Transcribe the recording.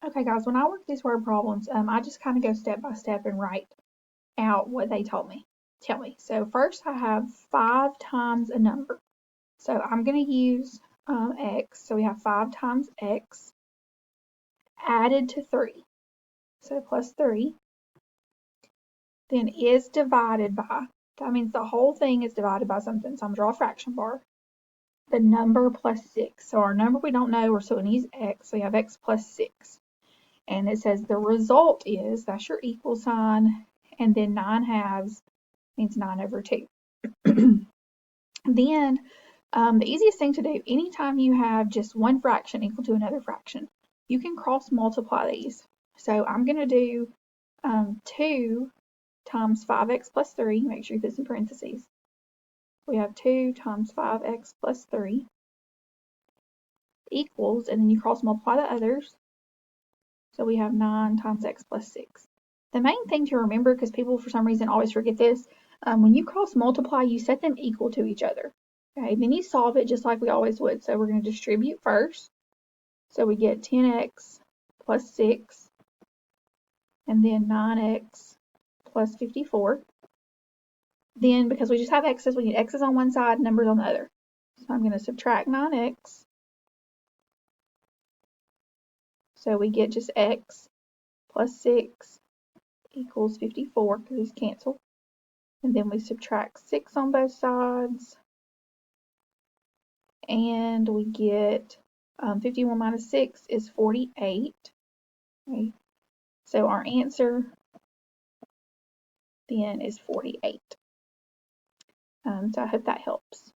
Okay, guys, when I work these word problems, I just kind of go step by step and write out what they tell me. So first I have 5 times a number. So I'm going to use x. So we have 5 times x added to 3. So plus 3. Then is divided by. That means the whole thing is divided by something. So I'm going to draw a fraction bar. The number plus 6. So our number we don't know, so it needs x. So we have x plus 6. And it says the result is, that's your equal sign, and then 9 halves means 9 over 2. Then the easiest thing to do, anytime you have just one fraction equal to another fraction, you can cross multiply these. So I'm going to do 2 times 5x plus 3, make sure you put some parentheses. We have 2 times 5x plus 3 equals, and then you cross multiply the others. So we have 9 times x plus 6. The main thing to remember, because people for some reason always forget this, when you cross multiply, you set them equal to each other. Okay, then you solve it just like we always would. So we're going to distribute first. So we get 10x plus 6, and then 9x plus 54. Then, because we just have x's, we need x's on one side, numbers on the other. So I'm going to subtract 9x. So we get just x plus 6 equals 54, because these cancel. And then we subtract 6 on both sides. And we get 51 minus 6 is 48. Okay. So our answer then is 48. So I hope that helps.